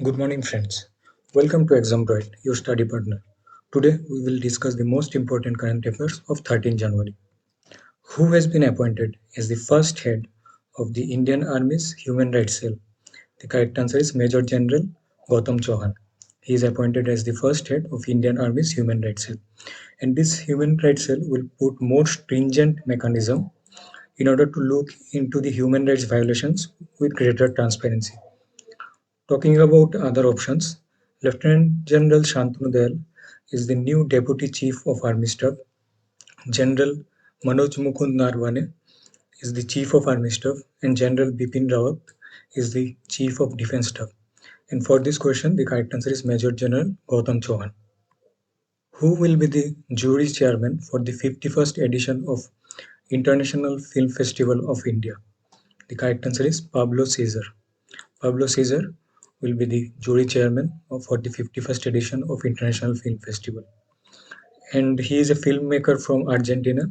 Good morning, friends. Welcome to Exambroid, your study partner. Today, we will discuss the most important current affairs of 13 January. Who has been appointed as the first head of the Indian Army's Human Rights Cell? The correct answer is Major General Gautam Chauhan. He is appointed as the first head of Indian Army's Human Rights Cell. And this Human Rights Cell will put more stringent mechanism in order to look into the human rights violations with greater transparency. Talking about other options, Lieutenant General Shantanu Dayal is the new Deputy Chief of Army Staff. General Manoj Mukund Narwane is the Chief of Army Staff, and General Bipin Rawat is the Chief of Defence Staff. And for this question, the correct answer is Major General Gautam Chauhan. Who will be the jury chairman for the 51st edition of International Film Festival of India? The correct answer is Pablo Cesar. Pablo Cesar will be the jury chairman for the 51st edition of International Film Festival. And he is a filmmaker from Argentina,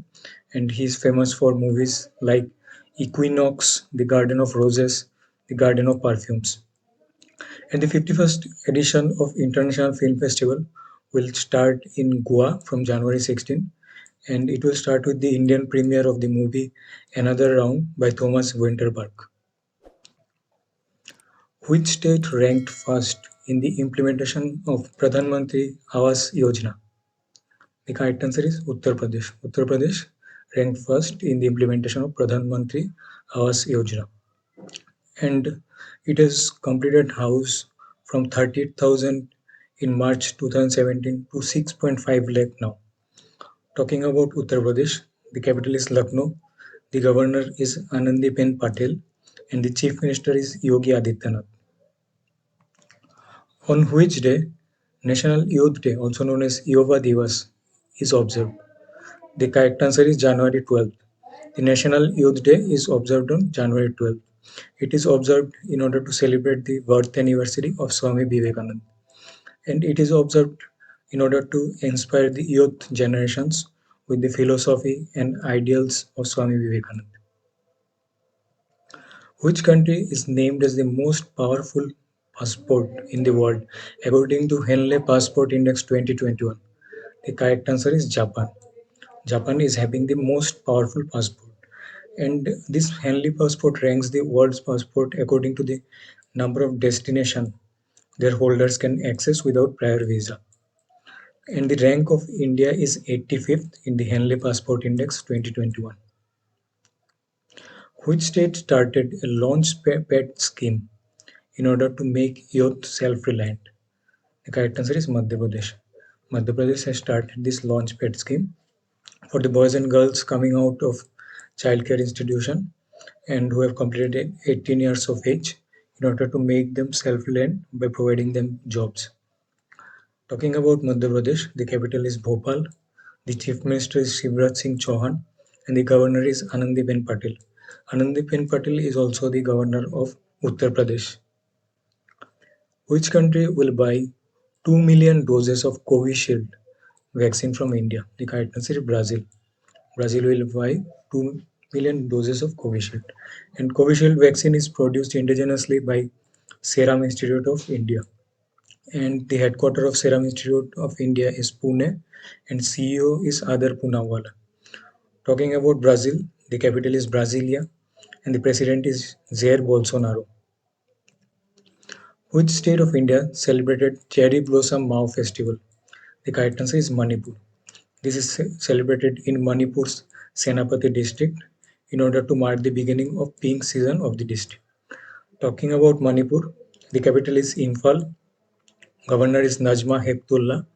and he is famous for movies like Equinox, The Garden of Roses, The Garden of Perfumes. And the 51st edition of International Film Festival will start in Goa from January 16, and it will start with the Indian premiere of the movie Another Round by Thomas Winterberg. Which state ranked first in the implementation of Pradhan Mantri Awas Yojana? The correct answer is Uttar Pradesh. Uttar Pradesh ranked first in the implementation of Pradhan Mantri Awas Yojana. And it has completed house from 30,000 in March 2017 to 6.5 lakh now. Talking about Uttar Pradesh, the capital is Lucknow, the governor is Anandiben Patel, and the chief minister is Yogi Adityanath. On which day National Youth Day, also known as Yuva Divas, is observed? The correct answer is January 12th. The National Youth Day is observed on January 12th. It is observed in order to celebrate the birth anniversary of Swami Vivekananda, and it is observed in order to inspire the youth generations with the philosophy and ideals of Swami Vivekananda. Which country is named as the most powerful passport in the world according to Henley Passport Index 2021? The correct answer is Japan. Japan is having the most powerful passport, and this Henley passport ranks the world's passport according to the number of destination their holders can access without prior visa. And the rank of India is 85th in the Henley Passport Index 2021. Which state started a launch pad scheme in order to make youth self-reliant? The correct answer is Madhya Pradesh. Madhya Pradesh has started this launch pad scheme for the boys and girls coming out of childcare institution and who have completed 18 years of age in order to make them self-reliant by providing them jobs. Talking about Madhya Pradesh, the capital is Bhopal, the chief minister is Shivraj Singh Chauhan, and the governor is Anandiben Patel. Anandiben Patel is also the governor of Uttar Pradesh. Which country will buy 2 million doses of Covishield vaccine from India? The correct answer is Brazil. Brazil will buy 2 million doses of Covishield. And Covishield vaccine is produced indigenously by Serum Institute of India. And the headquarters of Serum Institute of India is Pune, and CEO is Adar Poonawalla. Talking about Brazil, the capital is Brasilia, and the president is Jair Bolsonaro. Which state of India celebrated Cherry Blossom Mao Festival? The correct answer is Manipur. This is celebrated in Manipur's Senapati district in order to mark the beginning of pink season of the district. Talking about Manipur, the capital is Imphal, governor is Najma Heptullah,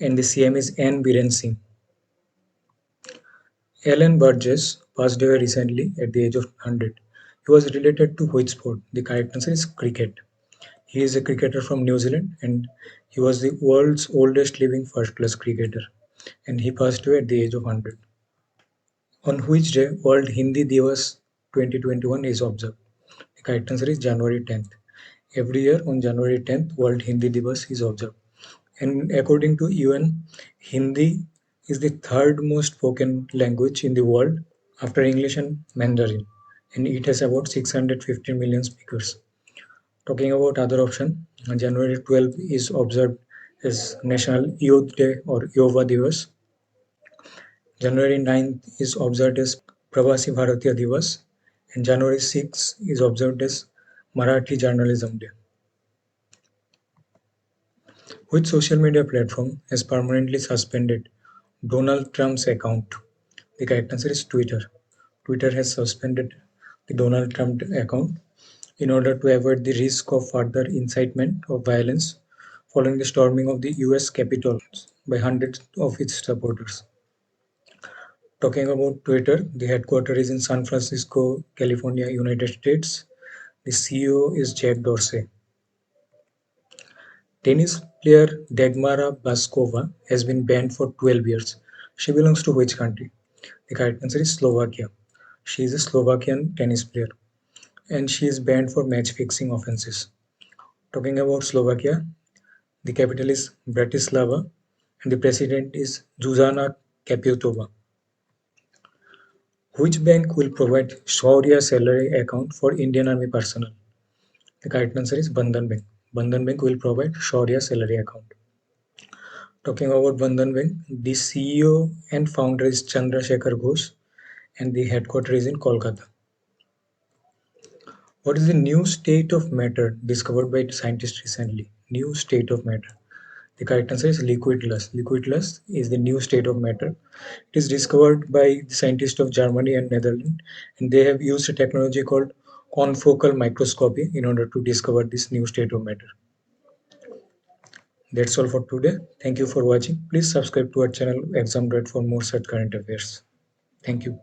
and the CM is N. Biren Singh. Alan Burgess passed away recently at the age of 100. He was related to which sport? The correct answer is cricket. He is a cricketer from New Zealand, and he was the world's oldest living first class cricketer, and he passed away at the age of 100. On which day World Hindi Divas 2021 is observed? The correct answer is January 10th. Every year on January 10th, World Hindi Divas is observed. And according to UN, Hindi is the third most spoken language in the world after English and Mandarin, and it has about 650 million speakers. Talking about other option, January 12 is observed as National Youth Day or Yuva Divas. January 9th is observed as Pravasi Bharatiya Divas, and January 6th is observed as Marathi Journalism Day. Which social media platform has permanently suspended Donald Trump's account? The correct answer is Twitter. Twitter has suspended the Donald Trump account in order to avoid the risk of further incitement of violence following the storming of the US Capitol by hundreds of its supporters. Talking about Twitter, the headquarters is in San Francisco, California, United States. The CEO is Jack Dorsey. Tennis player Dagmara Baskova has been banned for 12 years. She belongs to which country? The correct answer is Slovakia. She is a Slovakian tennis player and she is banned for match fixing offenses. Talking about Slovakia, the capital is Bratislava and the president is Zuzana Kaputova. Which bank will provide Shaurya salary account for Indian Army personnel? The correct answer is Bandhan Bank. Bandhan Bank will provide Shaurya salary account. Talking about Bandhan Bank, the CEO and founder is Chandrasekhar Ghosh and the headquarters is in Kolkata. What is the new state of matter discovered by scientists recently? New state of matter. The correct answer is liquidless. Liquidless is the new state of matter. It is discovered by the scientists of Germany and Netherlands, and they have used a technology called confocal microscopy in order to discover this new state of matter. That's all for today. Thank you for watching. Please subscribe to our channel Exam Droid for more such current affairs. Thank you.